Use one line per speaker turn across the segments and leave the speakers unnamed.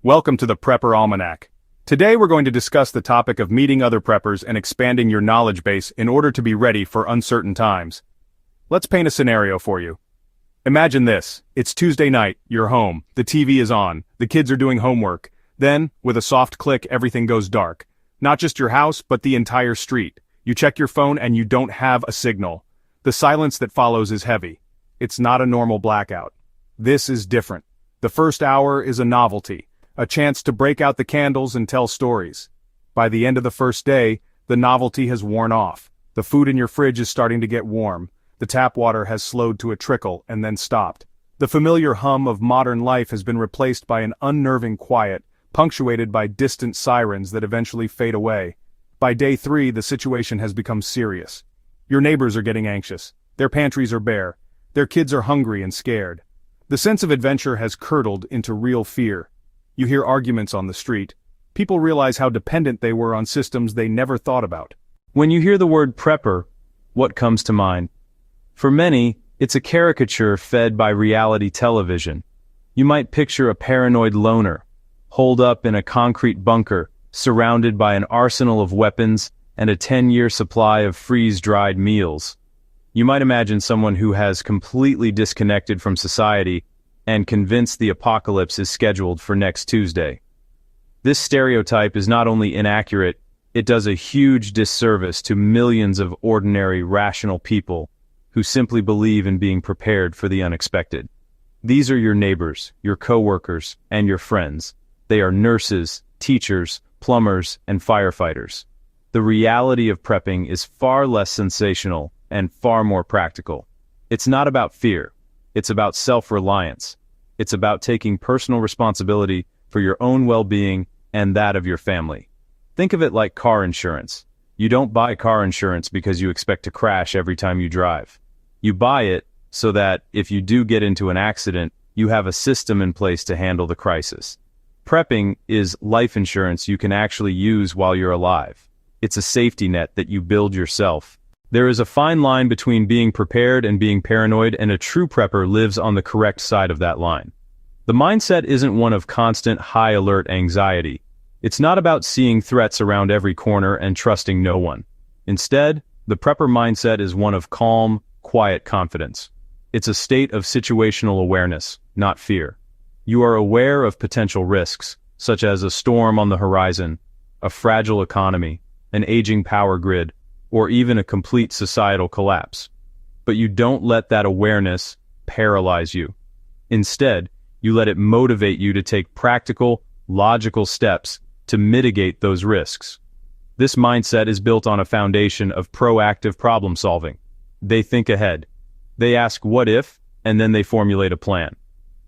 Welcome to the Prepper Almanac. Today we're going to discuss the topic of meeting other preppers and expanding your knowledge base in order to be ready for uncertain times. Let's paint a scenario for you. Imagine this. It's Tuesday night, you're home, the TV is on, the kids are doing homework. Then, with a soft click, everything goes dark. Not just your house, but the entire street. You check your phone and you don't have a signal. The silence that follows is heavy. It's not a normal blackout. This is different. The first hour is a novelty, a chance to break out the candles and tell stories. By the end of the first day, the novelty has worn off. The food in your fridge is starting to get warm. The tap water has slowed to a trickle and then stopped. The familiar hum of modern life has been replaced by an unnerving quiet, punctuated by distant sirens that eventually fade away. By day 3, the situation has become serious. Your neighbors are getting anxious. Their pantries are bare. Their kids are hungry and scared. The sense of adventure has curdled into real fear. You hear arguments on the street. People realize how dependent they were on systems they never thought about.
When you hear the word prepper, what comes to mind? For many, it's a caricature fed by reality television. You might picture a paranoid loner, holed up in a concrete bunker, surrounded by an arsenal of weapons and a 10-year supply of freeze-dried meals. You might imagine someone who has completely disconnected from society and convinced the apocalypse is scheduled for next Tuesday. This stereotype is not only inaccurate, it does a huge disservice to millions of ordinary, rational people who simply believe in being prepared for the unexpected. These are your neighbors, your coworkers, and your friends. They are nurses, teachers, plumbers, and firefighters. The reality of prepping is far less sensational and far more practical. It's not about fear. It's about self-reliance. It's about taking personal responsibility for your own well-being and that of your family. Think of it like car insurance. You don't buy car insurance because you expect to crash every time you drive. You buy it so that if you do get into an accident, you have a system in place to handle the crisis. Prepping is life insurance you can actually use while you're alive. It's a safety net that you build yourself. There is a fine line between being prepared and being paranoid, and a true prepper lives on the correct side of that line. The mindset isn't one of constant high-alert anxiety. It's not about seeing threats around every corner and trusting no one. Instead, the prepper mindset is one of calm, quiet confidence. It's a state of situational awareness, not fear. You are aware of potential risks, such as a storm on the horizon, a fragile economy, an aging power grid, or even a complete societal collapse. But you don't let that awareness paralyze you. Instead, you let it motivate you to take practical, logical steps to mitigate those risks. This mindset is built on a foundation of proactive problem solving. They think ahead. They ask what if, and then they formulate a plan.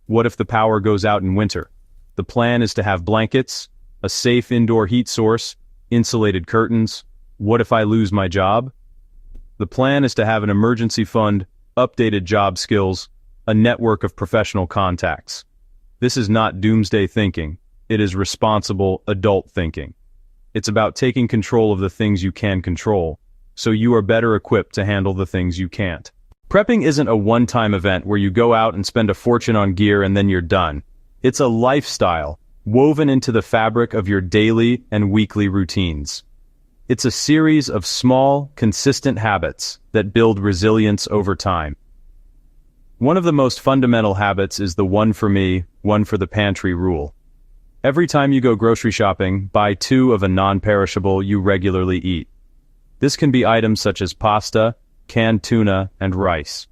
What if the power goes out in winter? The plan is to have blankets, a safe indoor heat source, insulated curtains. What if I lose my job? The plan is to have an emergency fund, updated job skills, a network of professional contacts. This is not doomsday thinking. It is responsible adult thinking. It's about taking control of the things you can control, so you are better equipped to handle the things you can't. Prepping isn't a one-time event where you go out and spend a fortune on gear and then you're done. It's a lifestyle woven into the fabric of your daily and weekly routines. It's a series of small, consistent habits that build resilience over time. One of the most fundamental habits is the one for me, one for the pantry rule. Every time you go grocery shopping, buy 2 of a non-perishable you regularly eat. This can be items such as pasta, canned tuna, and rice.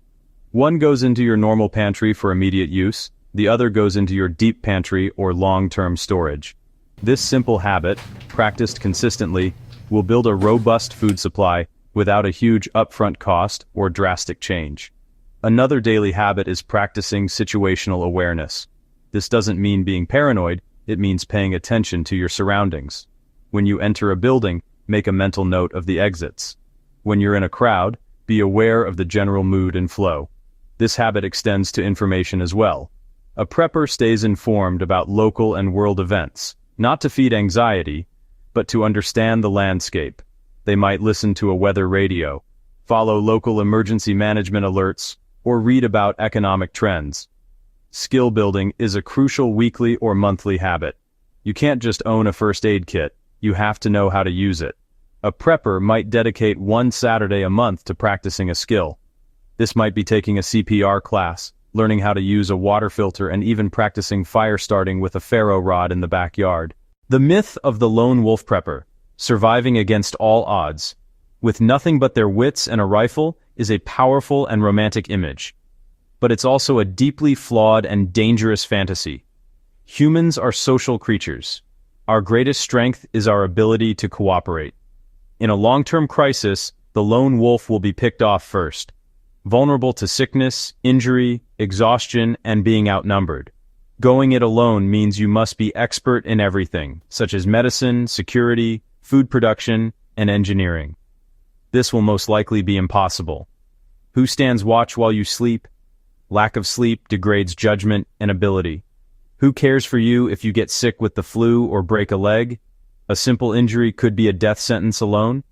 One goes into your normal pantry for immediate use, the other goes into your deep pantry or long-term storage. This simple habit, practiced consistently, will build a robust food supply without a huge upfront cost or drastic change. Another daily habit is practicing situational awareness. This doesn't mean being paranoid, it means paying attention to your surroundings. When you enter a building, make a mental note of the exits. When you're in a crowd, be aware of the general mood and flow. This habit extends to information as well. A prepper stays informed about local and world events, not to feed anxiety, but to understand the landscape. They might listen to a weather radio, follow local emergency management alerts, or read about economic trends. Skill building is a crucial weekly or monthly habit. You can't just own a first aid kit, you have to know how to use it. A prepper might dedicate one Saturday a month to practicing a skill. This might be taking a CPR class, learning how to use a water filter, and even practicing fire starting with a ferro rod in the backyard. The myth of the lone wolf prepper, surviving against all odds, with nothing but their wits and a rifle, is a powerful and romantic image. But it's also a deeply flawed and dangerous fantasy. Humans are social creatures. Our greatest strength is our ability to cooperate. In a long-term crisis, the lone wolf will be picked off first, vulnerable to sickness, injury, exhaustion, and being outnumbered. Going it alone means you must be expert in everything, such as medicine, security, food production, and engineering. This will most likely be impossible. Who stands watch while you sleep? Lack of sleep degrades judgment and ability. Who cares for you if you get sick with the flu or break a leg? A simple injury could be a death sentence alone.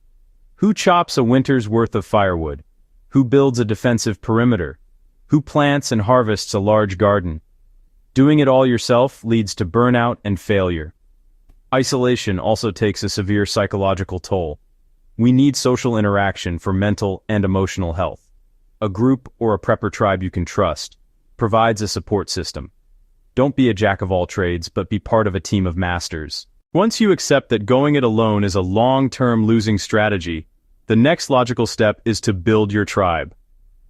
Who chops a winter's worth of firewood? Who builds a defensive perimeter? Who plants and harvests a large garden? Doing it all yourself leads to burnout and failure. Isolation also takes a severe psychological toll. We need social interaction for mental and emotional health. A group or a prepper tribe you can trust provides a support system. Don't be a jack of all trades, but be part of a team of masters. Once you accept that going it alone is a long-term losing strategy, the next logical step is to build your tribe.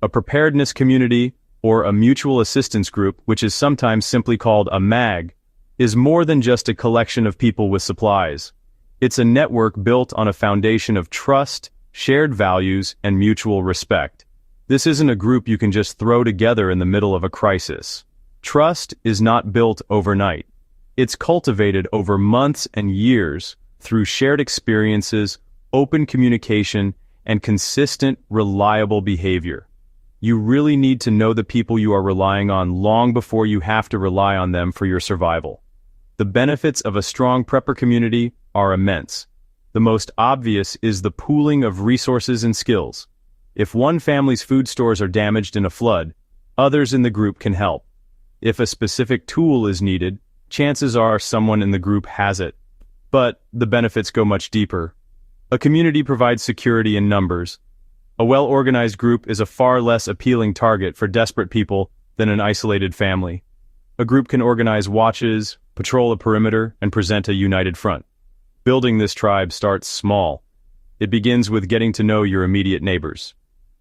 A preparedness community, or a mutual assistance group, which is sometimes simply called a MAG, is more than just a collection of people with supplies. It's a network built on a foundation of trust, shared values, and mutual respect. This isn't a group you can just throw together in the middle of a crisis. Trust is not built overnight. It's cultivated over months and years through shared experiences, open communication, and consistent, reliable behavior. You really need to know the people you are relying on long before you have to rely on them for your survival. The benefits of a strong prepper community are immense. The most obvious is the pooling of resources and skills. If one family's food stores are damaged in a flood, others in the group can help. If a specific tool is needed, chances are someone in the group has it. But the benefits go much deeper. A community provides security in numbers. A well-organized group is a far less appealing target for desperate people than an isolated family. A group can organize watches, patrol a perimeter, and present a united front. Building this tribe starts small. It begins with getting to know your immediate neighbors.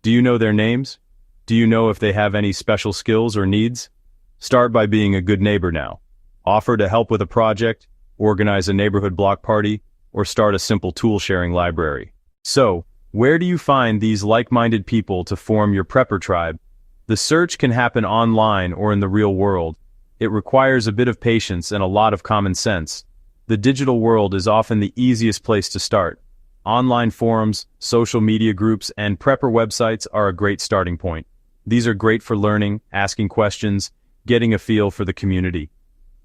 Do you know their names? Do you know if they have any special skills or needs? Start by being a good neighbor now. Offer to help with a project, organize a neighborhood block party, or start a simple tool-sharing library. So, where do you find these like-minded people to form your prepper tribe? The search can happen online or in the real world. It requires a bit of patience and a lot of common sense. The digital world is often the easiest place to start. Online forums, social media groups, and prepper websites are a great starting point. These are great for learning, asking questions, getting a feel for the community.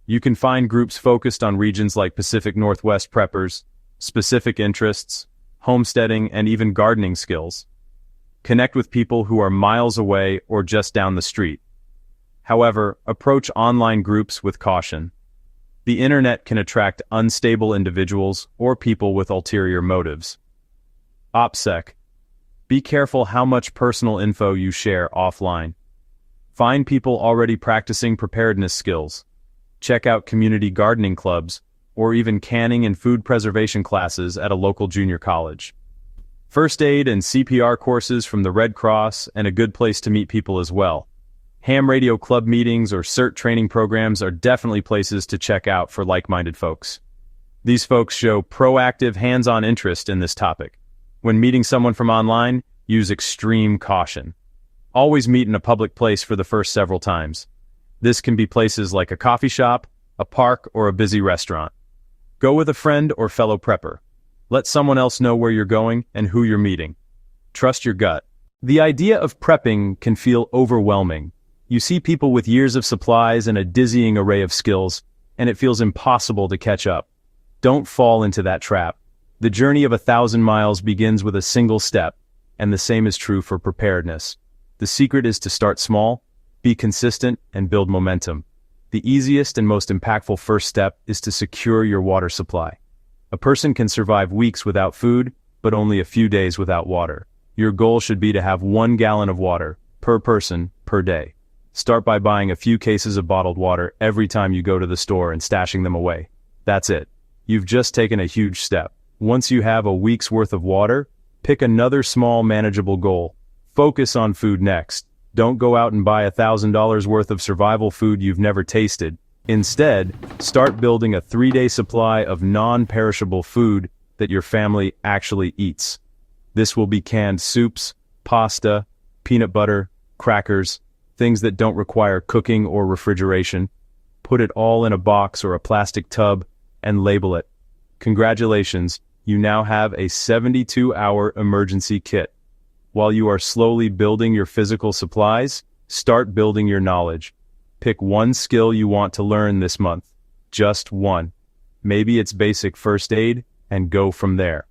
You can find groups focused on regions like Pacific Northwest preppers, specific interests, homesteading, and even gardening skills. Connect with people who are miles away or just down the street. However, approach online groups with caution. The internet can attract unstable individuals or people with ulterior motives. OPSEC. Be careful how much personal info you share offline. Find people already practicing preparedness skills. Check out community gardening clubs, or even canning and food preservation classes at a local junior college. First aid and CPR courses from the Red Cross, and a good place to meet people as well. Ham radio club meetings or CERT training programs are definitely places to check out for like-minded folks. These folks show proactive, hands-on interest in this topic. When meeting someone from online, use extreme caution. Always meet in a public place for the first several times. This can be places like a coffee shop, a park, or a busy restaurant. Go with a friend or fellow prepper. Let someone else know where you're going and who you're meeting. Trust your gut. The idea of prepping can feel overwhelming. You see people with years of supplies and a dizzying array of skills, and it feels impossible to catch up. Don't fall into that trap. The journey of 1,000 miles begins with a single step, and the same is true for preparedness. The secret is to start small, be consistent, and build momentum. The easiest and most impactful first step is to secure your water supply. A person can survive weeks without food, but only a few days without water. Your goal should be to have 1 gallon of water per person per day. Start by buying a few cases of bottled water every time you go to the store and stashing them away. That's it. You've just taken a huge step. Once you have a week's worth of water, pick another small manageable goal. Focus on food next. Don't go out and buy $1,000 worth of survival food you've never tasted. Instead, start building a 3-day supply of non-perishable food that your family actually eats. This will be canned soups, pasta, peanut butter, crackers, things that don't require cooking or refrigeration. Put it all in a box or a plastic tub and label it. Congratulations, you now have a 72-hour emergency kit. While you are slowly building your physical supplies, start building your knowledge. Pick one skill you want to learn this month. Just one. Maybe it's basic first aid, and go from there.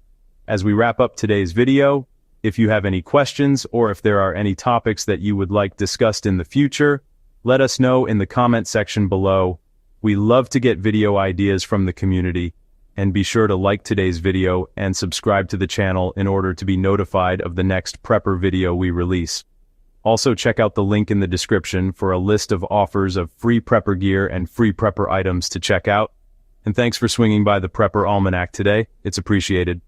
As we wrap up today's video, if you have any questions or if there are any topics that you would like discussed in the future, let us know in the comment section below. We love to get video ideas from the community, and be sure to like today's video and subscribe to the channel in order to be notified of the next prepper video we release. Also check out the link in the description for a list of offers of free prepper gear and free prepper items to check out. And thanks for swinging by the Prepper Almanac today. It's appreciated.